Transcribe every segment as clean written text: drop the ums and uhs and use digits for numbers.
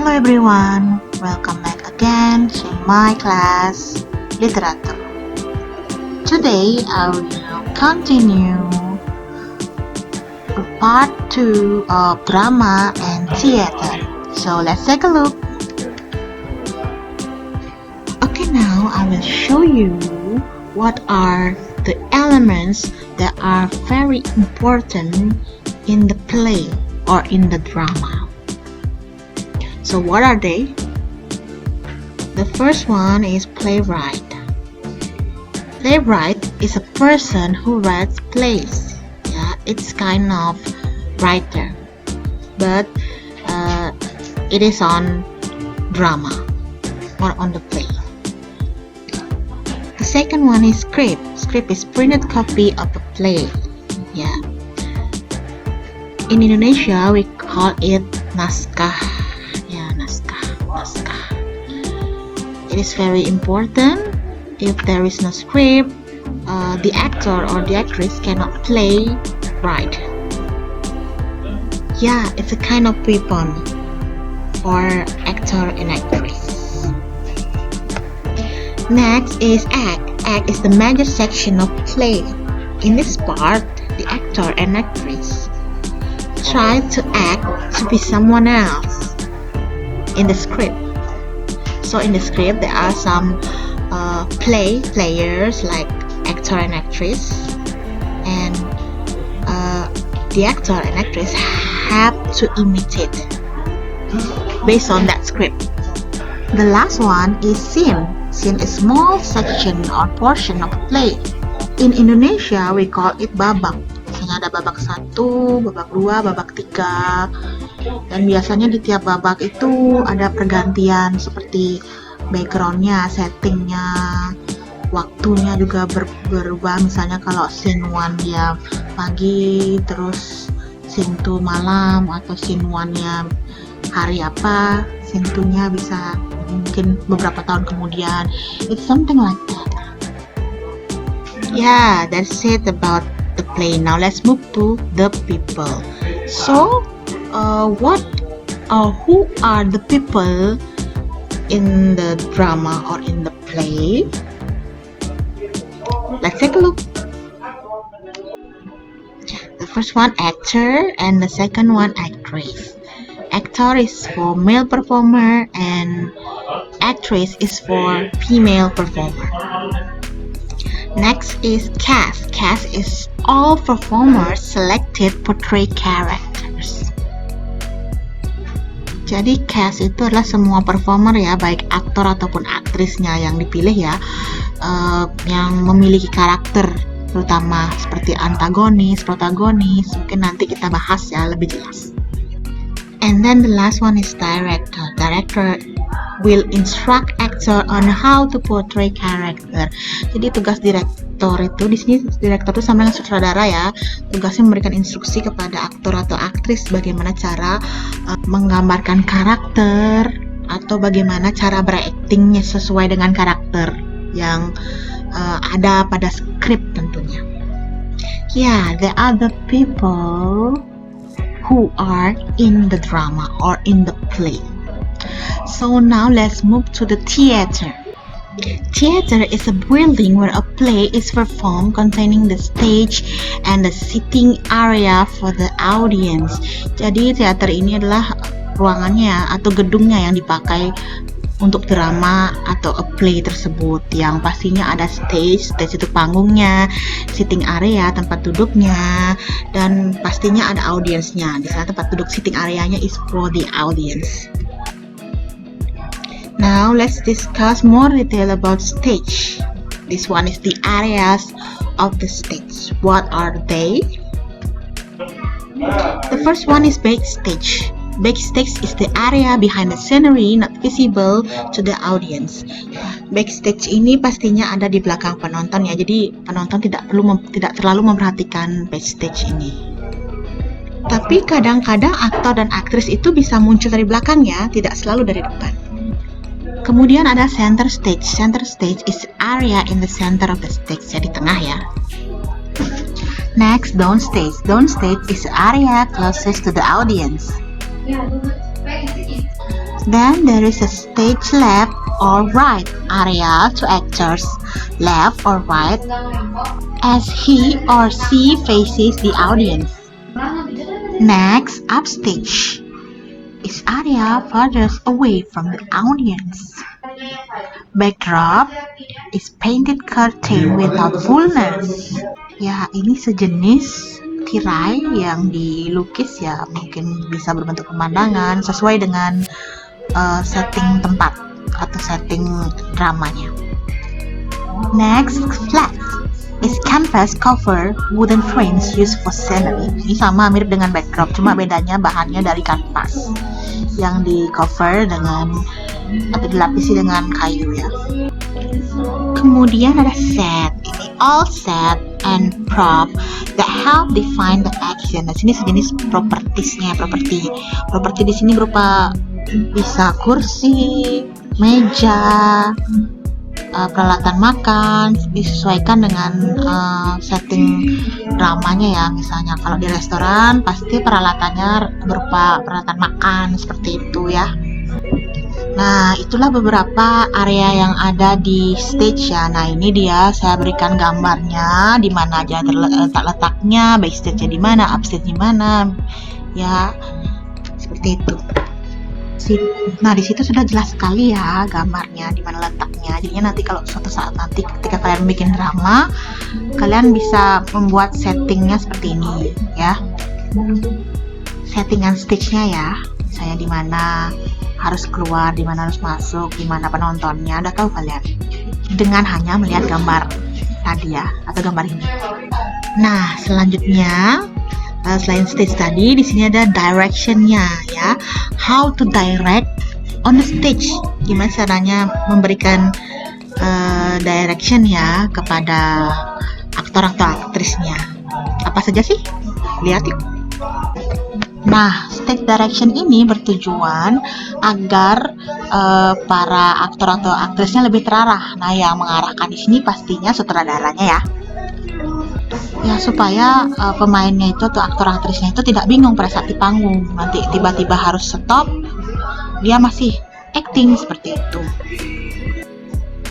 Hello everyone, welcome back again to my class literature. Today I will continue part 2 of drama and theater. So let's take a look. Okay, now I will show you what are the elements that are very important in the play or in the drama. So what are they? The first one is playwright. Playwright is a person who writes plays. Yeah, it's kind of writer, but it is on drama or on the play. The second one is script. Script is printed copy of a play. Yeah. In Indonesia, we call it naskah. Yeah, naskah. It is very important. If there is no script, the actor or the actress cannot play right. Yeah, it's a kind of weapon for actor and actress. Next is act. Act is the major section of play. In this part, the actor and actress try to act to be someone else in the script. So in the script, there are some players like actor and actress, and the actor and actress have to imitate based on that script. The last one is scene. Scene is small section or portion of play. In Indonesia, we call it babak. Biasanya ada babak 1, babak 2, babak 3. Dan biasanya di tiap babak itu ada pergantian seperti backgroundnya, settingnya, waktunya juga berubah. Misalnya kalau scene 1 dia pagi, terus scene 2 malam, atau scene 1-nya hari apa, scene 2-nya bisa mungkin beberapa tahun kemudian. It's something like that. Yeah, that's it about the play. Now let's move to the people. So, who are the people in the drama or in the play? Let's take a look. The first one, actor, and the second one, actress. Actor is for male performer and actress is for female performer. Next is cast. Cast is all performers selected portray characters. Jadi cast itu adalah semua performer ya, baik aktor ataupun aktrisnya yang dipilih ya, yang memiliki karakter, terutama seperti antagonis, protagonis. Mungkin nanti kita bahas ya lebih jelas. And then the last one is director. Director will instruct actor on how to portray character. Jadi tugas direktor itu di sini, direktor itu sama dengan sutradara ya. Tugasnya memberikan instruksi kepada aktor atau aktris bagaimana cara menggambarkan karakter atau bagaimana cara beraktingnya sesuai dengan karakter yang ada pada skrip tentunya. Yeah, there are the people who are in the drama or in the play. So now let's move to the theater. Theater is a building where a play is performed containing the stage and the sitting area for the audience. Jadi teater ini adalah ruangannya atau gedungnya yang dipakai untuk drama atau a play tersebut, yang pastinya ada stage itu panggungnya, sitting area tempat duduknya, dan pastinya ada audiensnya. Di sana tempat duduk sitting areanya is for the audience. Now let's discuss more detail about stage. This one is the areas of the stage. What are they? The first one is backstage. Backstage is the area behind the scenery not visible to the audience. Backstage ini pastinya ada di belakang penonton ya. Jadi penonton tidak terlalu memperhatikan backstage ini. Tapi kadang-kadang aktor dan aktris itu bisa muncul dari belakang ya, tidak selalu dari depan. Kemudian ada center stage. Center stage is area in the center of the stage, ya di tengah ya. Next, downstage. Downstage is area closest to the audience. Then there is a stage left or right area to actors left or right as he or she faces the audience. Next, upstage is area furthest away from the audience. Backdrop is painted curtain without fullness. Ya, ini sejenis tirai yang dilukis ya, mungkin bisa berbentuk pemandangan sesuai dengan setting tempat atau setting dramanya. Next, flat is canvas cover wooden frames used for scenery. Ini sama mirip dengan backdrop, cuma bedanya bahannya dari kanvas yang di cover dengan atau dilapisi dengan kayu ya. Kemudian ada set. Ini all set and prop that help define the action. Nah, sini sejenis propertiesnya. Properti di sini berupa bisa kursi, meja, peralatan makan, disesuaikan dengan setting dramanya ya. Misalnya kalau di restoran pasti peralatannya berupa peralatan makan seperti itu ya. Nah, itulah beberapa area yang ada di stage ya. Nah, ini dia saya berikan gambarnya di mana aja letaknya, backstage-nya di mana, upstage di mana. Ya, seperti itu. Nah, di situ sudah jelas sekali ya gambarnya di mana letaknya. Jadinya nanti kalau suatu saat nanti ketika kalian bikin drama, kalian bisa membuat settingnya seperti ini ya. Settingan stage-nya ya. Misalnya di mana harus keluar, di mana harus masuk, di mana penontonnya, udah tahu kalian dengan hanya melihat gambar tadi ya, atau gambar ini. Nah, selanjutnya selain stage tadi, di sini ada directionnya ya, how to direct on the stage, gimana caranya memberikan direction ya kepada aktor atau aktrisnya. Apa saja sih? Lihat yuk. Nah, stage direction ini bertujuan agar para aktor atau aktrisnya lebih terarah. Nah, yang mengarahkan di sini pastinya sutradaranya ya. Ya, supaya pemainnya itu atau aktor aktrisnya itu tidak bingung pada saat di panggung. Nanti tiba-tiba harus stop, dia masih acting seperti itu.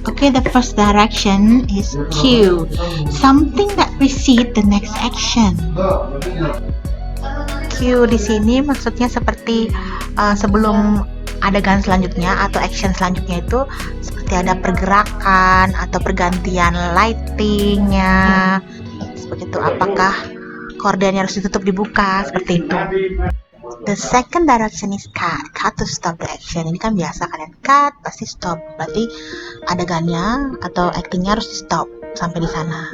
Okay, the first direction is cue, something that precedes the next action. Cue di sini maksudnya seperti sebelum adegan selanjutnya atau action selanjutnya itu seperti ada pergerakan atau pergantian lightingnya seperti itu. Apakah kordennya harus ditutup dibuka seperti itu. The second direction is cut to stop the action. Ini kan biasa kalian cut pasti stop, berarti adegannya atau actingnya harus di stop sampai di sana.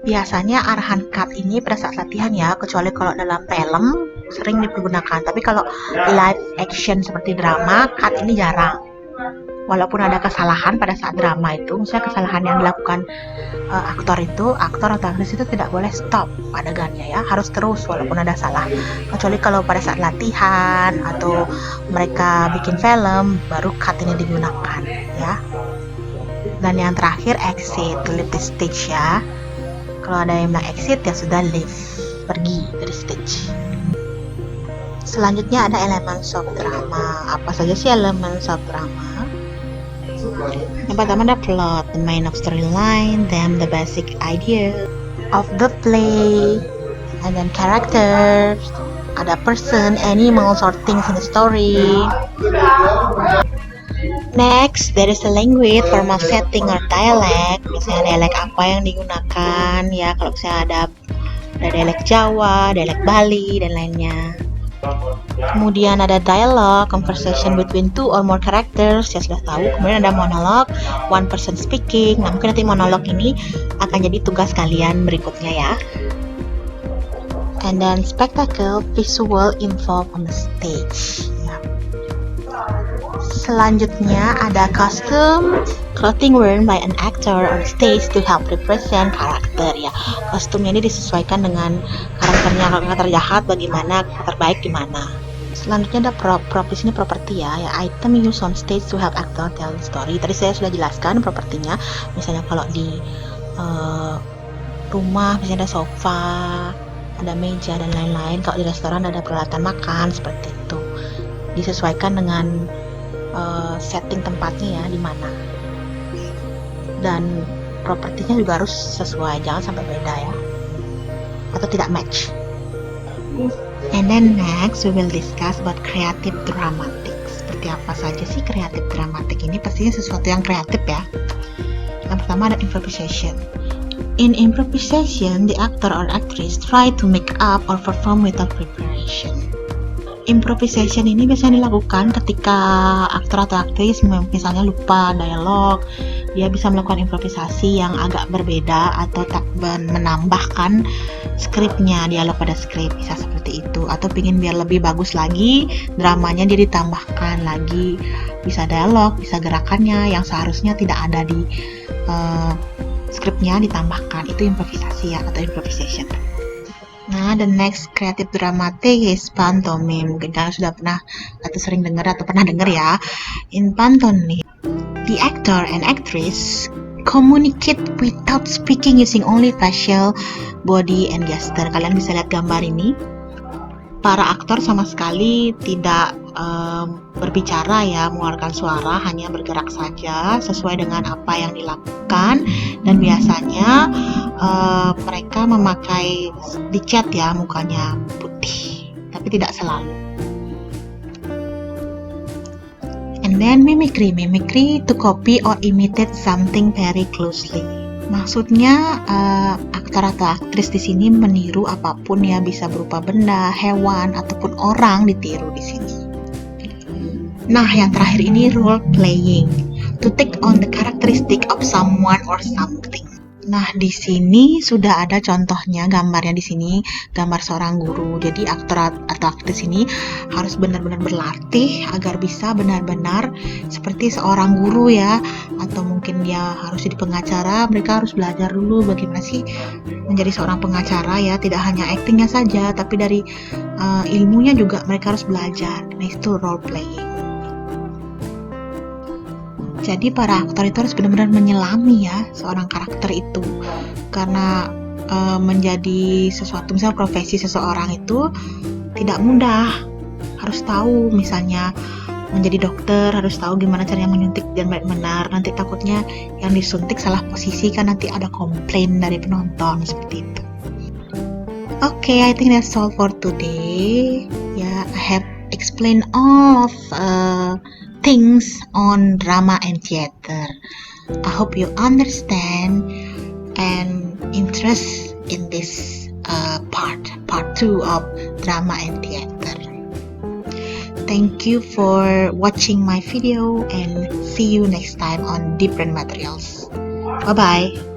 Biasanya arahan cut ini pada saat latihan ya, kecuali kalau dalam film sering dipergunakan. Tapi kalau live action seperti drama, cut ini jarang. Walaupun ada kesalahan pada saat drama itu, misalnya kesalahan yang dilakukan aktor atau aktris itu tidak boleh stop adegannya ya, harus terus walaupun ada salah. Kecuali kalau pada saat latihan atau mereka bikin film, baru cut ini digunakan ya. Dan yang terakhir exit, leave the stage ya. Kalau ada yang bilang exit ya sudah leave, pergi dari stage. Selanjutnya ada elements of drama. Apa saja sih elements of drama? Yang pertama ada plot, the main of storyline, then the basic idea of the play, and then characters, ada person, animals, or things in the story. Next, there is a language, formal setting or dialect. Misalnya dialek apa yang digunakan ya, kalau misalnya ada dialek Jawa, dialek Bali, dan lainnya. Kemudian ada dialogue, conversation between two or more characters, ya sudah tahu. Kemudian ada monologue, one person speaking. Nah, mungkin nanti monologue ini akan jadi tugas kalian berikutnya ya. And then spectacle, visual involved on the stage. Selanjutnya ada costume, clothing worn by an actor on stage to help represent karakter ya. Kostumnya ini disesuaikan dengan karakternya. Kalau karakter jahat bagaimana, karakter baik gimana. Selanjutnya ada prop di sini properti ya, item used on stage to help actor tell the story. Tadi saya sudah jelaskan propertinya. Misalnya kalau di rumah misalnya ada sofa, ada meja dan lain-lain. Kalau di restoran ada peralatan makan seperti itu. disesuaikan dengan setting tempatnya ya, di mana. Dan propertinya juga harus sesuai, jangan sampai beda ya, atau tidak match. And then next we will discuss about creative dramatic. Seperti apa saja sih creative dramatic ini? Pastinya sesuatu yang kreatif ya. Yang pertama ada improvisation. In improvisation, the actor or actress try to make up or perform without preparation. Improvisation ini biasanya dilakukan ketika aktor atau aktris misalnya lupa dialog, dia bisa melakukan improvisasi yang agak berbeda atau tak menambahkan skripnya, dialog pada skrip, bisa seperti itu. Atau pingin biar lebih bagus lagi dramanya, dia ditambahkan lagi, bisa dialog, bisa gerakannya yang seharusnya tidak ada di skripnya ditambahkan. Itu improvisasi ya, atau improvisation. Nah, the next creative dramatic is pantomime. Mungkin kalian sudah pernah atau sering dengar atau pernah dengar ya. In pantomime, the actor and actress communicate without speaking using only facial, body, and gesture. Kalian bisa lihat gambar ini. Para aktor sama sekali tidak berbicara ya, mengeluarkan suara, hanya bergerak saja sesuai dengan apa yang dilakukan. Dan biasanya mereka memakai dicat ya, mukanya putih, tapi tidak selalu. And then mimicry to copy or imitate something very closely. Maksudnya aktor atau aktris di sini meniru apapun ya, bisa berupa benda, hewan, ataupun orang ditiru di sini. Nah, yang terakhir ini role playing, to take on the characteristic of someone or something. Nah, di sini sudah ada contohnya, gambarnya di sini, gambar seorang guru. Jadi aktor atau aktris ini harus benar-benar berlatih agar bisa benar-benar seperti seorang guru ya, atau mungkin dia harus jadi pengacara. Mereka harus belajar dulu bagaimana sih menjadi seorang pengacara ya, tidak hanya aktingnya saja, tapi dari ilmunya juga mereka harus belajar. Nah, itu role playing. Jadi para aktor itu harus benar-benar menyelami ya seorang karakter itu, karena menjadi sesuatu, misalnya profesi seseorang itu tidak mudah. Harus tahu, misalnya menjadi dokter harus tahu gimana caranya menyuntik dan benar, nanti takutnya yang disuntik salah posisi kan nanti ada komplain dari penonton seperti itu. Okay, I think that's all for today. Yeah, I have explained all of things on drama and theater. I hope you understand and interest in this part 2 of drama and theater. Thank you for watching my video and see you next time on different materials. Bye bye.